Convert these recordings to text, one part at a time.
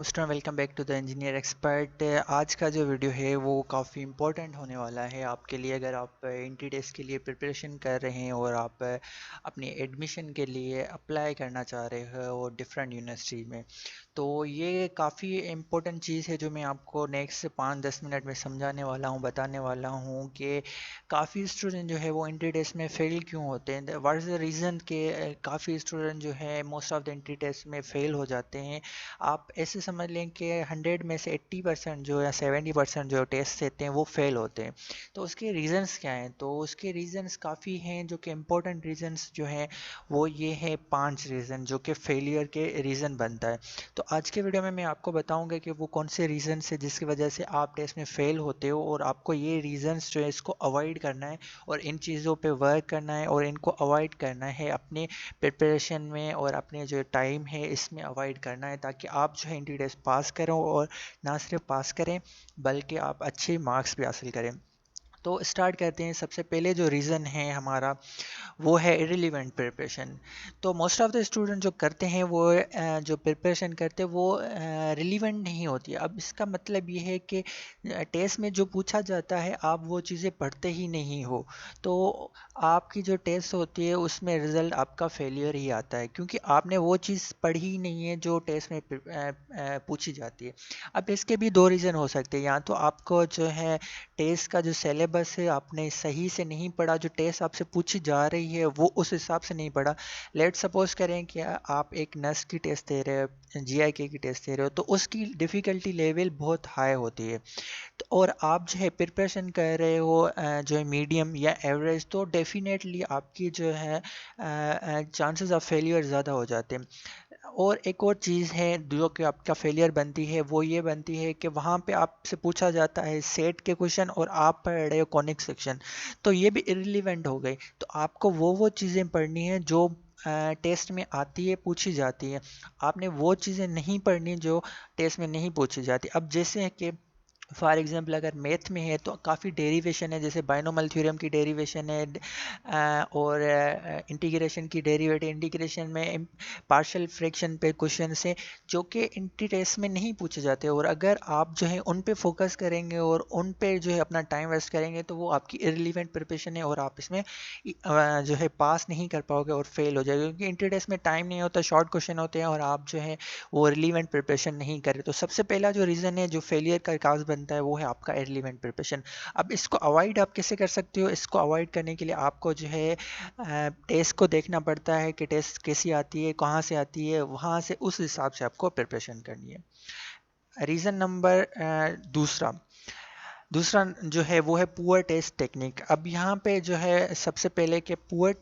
दोस्तों welcome back to the engineer expert. आज का जो वीडियो है वो काफ़ी इम्पोर्टेंट होने वाला है आपके लिए। अगर आप एंट्री टेस्ट के लिए प्रिपरेशन कर रहे हैं और आप अपनी एडमिशन के लिए अप्लाई करना चाह रहे हो डिफरेंट यूनिवर्सिटी में, तो ये काफ़ी इम्पोर्टेंट चीज़ है जो मैं आपको नेक्स्ट 5-10 मिनट में समझाने वाला हूँ, बताने वाला हूँ कि काफ़ी स्टूडेंट जो है वो एंट्री टेस्ट में फ़ेल क्यों होते हैं। व्हाट इज़ द रीज़न कि काफ़ी स्टूडेंट जो है most of the entry test में फ़ेल हो जाते हैं। आप ऐसे समझ लें कि 100 में से 80% जो या 70% जो टेस्ट देते हैं वो फेल होते हैं। तो उसके रीज़न्स क्या हैं? तो उसके रीज़न्स काफ़ी हैं, जो कि इम्पोर्टेंट रीज़न्स जो हैं वो ये है 5 रीज़न जो कि फेलियर के रीज़न बनता है। तो आज के वीडियो में मैं आपको बताऊंगा कि वो कौन से रीज़न्स है जिसकी वजह से आप टेस्ट में फेल होते हो, और आपको ये रीज़न्स जो है इसको अवॉइड करना है और इन चीज़ों पे वर्क करना है और इनको अवॉइड करना है अपने प्रिपरेशन में और अपने जो टाइम है इसमें अवॉइड करना है, ताकि आप जो है एंट्री टेस्ट पास करें और ना सिर्फ पास करें बल्कि आप अच्छे मार्क्स भी हासिल करें। तो स्टार्ट करते हैं। सबसे पहले जो रीज़न है हमारा वो है इररिलेवेंट प्रिपरेशन। तो मोस्ट ऑफ द स्टूडेंट जो करते हैं वो जो प्रिपरेशन करते हैं वो रिलेवेंट नहीं होती है। अब इसका मतलब ये है कि टेस्ट में जो पूछा जाता है आप वो चीज़ें पढ़ते ही नहीं हो, तो आपकी जो टेस्ट होती है उसमें रिज़ल्ट आपका फेलियर ही आता है, क्योंकि आपने वो चीज़ पढ़ी ही नहीं है जो टेस्ट में पूछी जाती है। अब इसके भी दो रीज़न हो सकते हैं। या तो आपको जो है टेस्ट का जो सिलेबस है आपने सही से नहीं पढ़ा, जो टेस्ट आपसे पूछी जा रही है वो उस हिसाब से नहीं पढ़ा। लेट सपोज करें कि आप एक नर्स की टेस्ट दे रहे हो, जीआईके की टेस्ट दे रहे हो, तो उसकी डिफ़िकल्टी लेवल बहुत हाई होती है। तो और आप जो है प्रिपरेशन कर रहे हो जो है मीडियम या एवरेज, तो डेफिनेटली आपकी जो है चांसेस ऑफ फेलियर ज़्यादा हो जाते हैं। और एक और चीज़ है जो कि आपका फेलियर बनती है, वो ये बनती है कि वहाँ पे आपसे पूछा जाता है सेट के क्वेश्चन और आप पढ़ रहे हो कॉनिक सेक्शन, तो ये भी इररिलेवेंट हो गई। तो आपको वो चीज़ें पढ़नी है जो टेस्ट में आती है, पूछी जाती है। आपने वो चीज़ें नहीं पढ़नी जो टेस्ट में नहीं पूछी जाती। अब जैसे है कि फॉर एग्जांपल अगर मैथ में है तो काफ़ी डेरिवेशन है, जैसे बाइनोमल थ्योरम की डेरिवेशन है, और इंटीग्रेशन की डेरिवेटिव इंटीग्रेशन में पार्शियल फ्रैक्शन पे क्वेश्चन है जो कि एंट्री टेस्ट में नहीं पूछे जाते। और अगर आप जो है उन पे फोकस करेंगे और उन पे जो है अपना टाइम वेस्ट करेंगे तो वो आपकी इररिलेवेंट प्रिपरेशन है और आप इसमें जो है पास नहीं कर पाओगे और फेल हो जाएगा, क्योंकि एंट्री टेस्ट में टाइम नहीं होता, शॉर्ट क्वेश्चन होते हैं और आप जो है वो रिलीवेंट प्रिपरेशन नहीं कर रहे। तो सबसे पहला जो रीज़न है जो फेलियर का काज बनता है वो है आपका इररिलेवेंट प्रिपरेशन। अब इसको अवॉइड आप कैसे कर सकते हो? इसको अवॉइड करने के लिए आपको जो है टेस्ट को देखना पड़ता है कि टेस्ट कैसी आती है, कहाँ से आती है, वहाँ से उस हिसाब से आपको प्रिपरेशन करनी है। रीज़न नंबर दूसरा दूसरा जो है वो है पुअर टेस्ट टेक्निक। अब यहाँ पे जो है सबसे पहले कि पुअर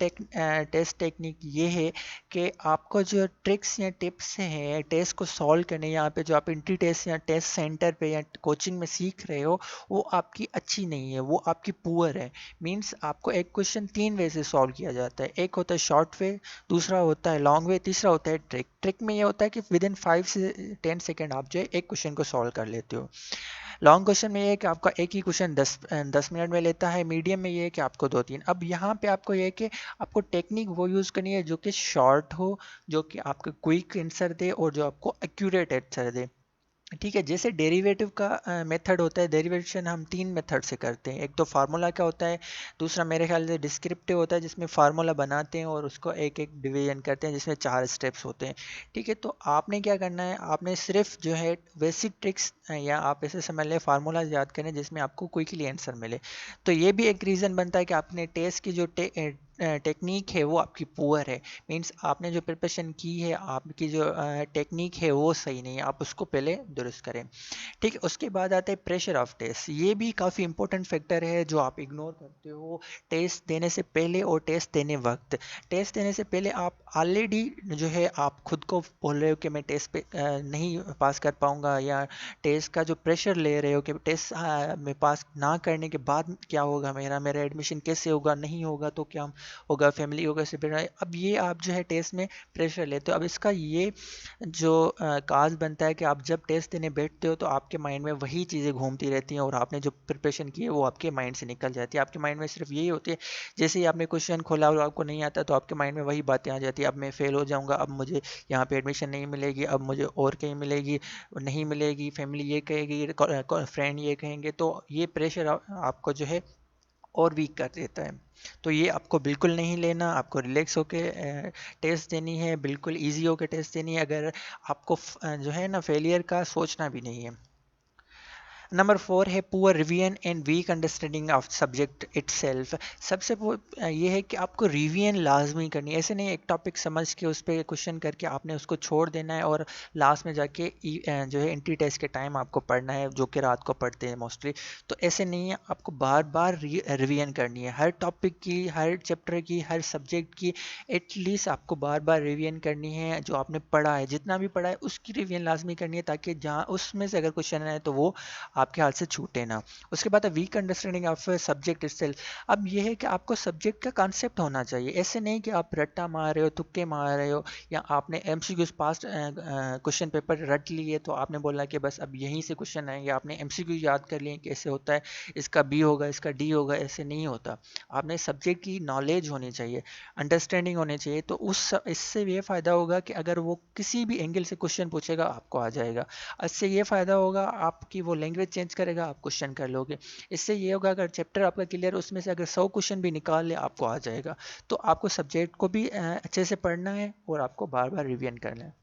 टेस्ट टेक्निक ये है कि आपको जो ट्रिक्स या टिप्स हैं टेस्ट को सॉल्व करने, यहाँ पे जो आप एंट्री टेस्ट या टेस्ट सेंटर पे या कोचिंग में सीख रहे हो वो आपकी अच्छी नहीं है, वो आपकी पुअर है। मीन्स आपको एक क्वेश्चन 3 वे से सॉल्व किया जाता है। एक होता है शॉर्ट वे, दूसरा होता है लॉन्ग वे, तीसरा होता है ट्रिक। ट्रिक में ये होता है कि विद इन 5 से 10 सेकेंड आप जो है एक क्वेश्चन को सॉल्व कर लेते हो। लॉन्ग क्वेश्चन में ये है कि आपका एक ही क्वेश्चन 10 मिनट में लेता है। मीडियम में ये है कि आपको 2-3। अब यहाँ पे आपको ये है कि आपको टेक्निक वो यूज़ करनी है जो कि शॉर्ट हो, जो कि आपको क्विक आंसर दे और जो आपको एक्यूरेट आंसर दे। ठीक है, जैसे डेरिवेटिव का मेथड होता है, डेरिवेशन हम 3 मेथड से करते हैं। एक तो फार्मूला का होता है, दूसरा मेरे ख्याल से डिस्क्रिप्टिव होता है जिसमें फार्मूला बनाते हैं और उसको एक एक डिवीजन करते हैं जिसमें 4 स्टेप्स होते हैं। ठीक है, तो आपने क्या करना है, आपने सिर्फ जो है बेसिक ट्रिक्स या आप ऐसे समझ लें फार्मूला याद करें जिसमें आपको क्विकली आंसर मिले। तो ये भी एक रीज़न बनता है कि आपने टेस्ट की जो टेक्निक है वो आपकी पुअर है। मीन्स आपने जो प्रिपरेशन की है, आपकी जो टेक्निक है वो सही नहीं है, आप उसको पहले दुरुस्त करें। ठीक है, उसके बाद आता है प्रेशर ऑफ टेस्ट। ये भी काफ़ी इंपॉर्टेंट फैक्टर है जो आप इग्नोर करते हो टेस्ट देने से पहले और टेस्ट देने वक्त। टेस्ट देने से पहले आप ऑलरेडी जो है आप खुद को बोल रहे हो कि मैं टेस्ट पे नहीं पास कर पाऊंगा, या टेस्ट का जो प्रेशर ले रहे हो कि टेस्ट में पास ना करने के बाद क्या होगा, मेरा मेरा एडमिशन कैसे होगा, नहीं होगा तो क्या होगा, फैमिली होगा, सिबलिंग। अब ये आप जो है टेस्ट में प्रेशर लेते हो। अब इसका ये जो काज बनता है कि आप जब टेस्ट देने बैठते हो तो आपके माइंड में वही चीज़ें घूमती रहती हैं और आपने जो प्रिपरेशन की है वो आपके माइंड से निकल जाती है। आपके माइंड में सिर्फ यही होती है, जैसे ही आपने क्वेश्चन खोला और आपको नहीं आता तो आपके माइंड में वही बातें आ जाती है, अब मैं फेल हो जाऊंगा, अब मुझे यहाँ पे एडमिशन नहीं मिलेगी, अब मुझे और कहीं मिलेगी, नहीं मिलेगी, फैमिली ये कहेगी, फ्रेंड ये कहेंगे। तो ये प्रेशर आपको जो है और वीक कर देता है। तो ये आपको बिल्कुल नहीं लेना, आपको रिलैक्स होके टेस्ट देनी है, बिल्कुल इजी होके टेस्ट देनी है। अगर आपको जो है ना फेलियर का सोचना भी नहीं है। नंबर 4 है poor revision and weak understanding of subject itself. सबसे ये है कि आपको रिवीजन लाजमी करनी है। ऐसे नहीं एक टॉपिक समझ के उस पर क्वेश्चन करके आपने उसको छोड़ देना है और लास्ट में जाके जो है एंट्री टेस्ट के टाइम आपको पढ़ना है, जो कि रात को पढ़ते हैं मोस्टली। तो ऐसे नहीं है, आपको बार बार रिवीजन करनी है हर टॉपिक की, हर चैप्टर की, हर सब्जेक्ट की। एटलीस्ट आपको बार बार रिवीजन करनी है, जो आपने पढ़ा है, जितना भी पढ़ा है उसकी रिवीजन लाजमी करनी है, ताकि जहाँ उसमें से अगर क्वेश्चन आए तो वो आपके हाथ से छूटे ना। उसके बाद weak understanding of subject itself. अब ये है कि आपको सब्जेक्ट का कॉन्सेप्ट होना चाहिए। ऐसे नहीं कि आप रट्टा मार रहे हो, तुक्के मार रहे हो, या आपने एमसीक्यूज पास्ट क्वेश्चन पेपर रट लिए तो आपने बोला कि बस अब यहीं से क्वेश्चन आएंगे, आपने एमसीक्यू याद कर लिए कैसे होता है, इसका बी होगा, इसका डी होगा। ऐसे नहीं होता। आपने सब्जेक्ट की नॉलेज होनी चाहिए, अंडरस्टैंडिंग होनी चाहिए। तो उस इससे ये फ़ायदा होगा कि अगर वो किसी भी एंगल से क्वेश्चन पूछेगा आपको आ जाएगा। इससे ये फ़ायदा होगा आपकी वो लैंग्वेज चेंज करेगा, आप क्वेश्चन कर लोगे। इससे ये होगा अगर चैप्टर आपका क्लियर है उसमें से अगर 100 क्वेश्चन भी निकाल ले आपको आ जाएगा। तो आपको सब्जेक्ट को भी अच्छे से पढ़ना है और आपको बार बार रिवीजन करना है।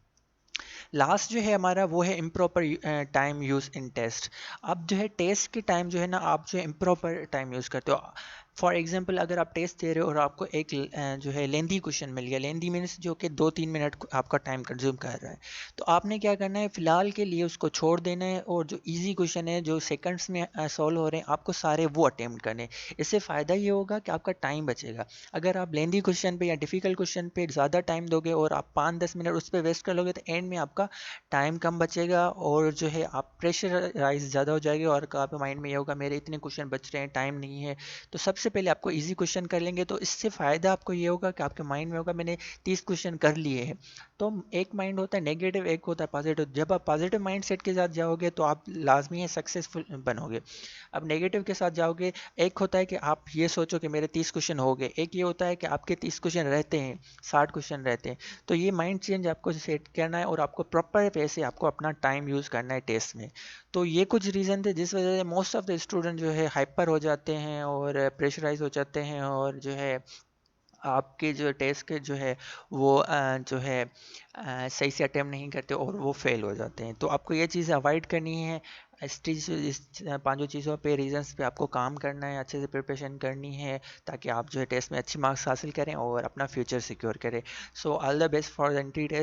लास्ट जो है हमारा वो है improper time use in test. अब जो है टेस्ट के टाइम जो है ना आप जो है इम्प्रॉपर टाइम यूज़ करते हो। फॉर एग्जांपल अगर आप टेस्ट दे रहे हो और आपको एक जो है लेंदी क्वेश्चन मिल गया, लेंदी मीन्स जो कि 2-3 मिनट आपका टाइम कंज्यूम कर रहा है, तो आपने क्या करना है, फिलहाल के लिए उसको छोड़ देना है और जो इजी क्वेश्चन है जो सेकंड्स में सॉल्व हो रहे हैं आपको सारे वो अटेम्प्ट करने हैं। इससे फ़ायदा ये होगा कि आपका टाइम बचेगा। अगर आप लेंदी क्वेश्चन पे या डिफ़िकल्ट क्वेश्चन पे ज़्यादा टाइम दोगे और आप 5-10 मिनट उस पर वेस्ट कर लोगे तो एंड में आपका टाइम कम बचेगा और जो है आप प्रेशराइज ज़्यादा हो जाएगी और आपके माइंड में ये होगा मेरे इतने क्वेश्चन बच रहे हैं, टाइम नहीं है। तो सबसे पहले आपको इजी क्वेश्चन कर लेंगे तो इससे फ़ायदा आपको ये होगा कि आपके माइंड में होगा मैंने 30 क्वेश्चन कर लिए हैं। तो एक माइंड होता है नेगेटिव, एक होता है पॉजिटिव। जब आप पॉजिटिव माइंड सेट के साथ जाओगे तो आप लाजमी है सक्सेसफुल बनोगे। अब नेगेटिव के साथ जाओगे, एक होता है कि आप ये सोचो कि मेरे 30 क्वेश्चन हो गए, एक ये होता है कि आपके 30 क्वेश्चन रहते हैं, 60 क्वेश्चन रहते हैं। तो ये माइंड चेंज आपको सेट करना है और आपको प्रॉपर वे से आपको अपना टाइम यूज़ करना है टेस्ट में। तो ये कुछ रीज़न थे जिस वजह से मोस्ट ऑफ द स्टूडेंट जो है हाइपर हो जाते हैं और प्रेशराइज हो जाते हैं और जो है आपके जो टेस्ट के जो है वो जो है सही से अटेम्प्ट नहीं करते और वो फेल हो जाते हैं। तो आपको ये चीज़ अवॉइड करनी है। इस पांचों चीज़ों पे रीजंस पे आपको काम करना है, अच्छे से प्रिपरेशन करनी है ताकि आप जो है टेस्ट में अच्छे मार्क्स हासिल करें और अपना फ्यूचर सिक्योर करें। So all the best for the entry test.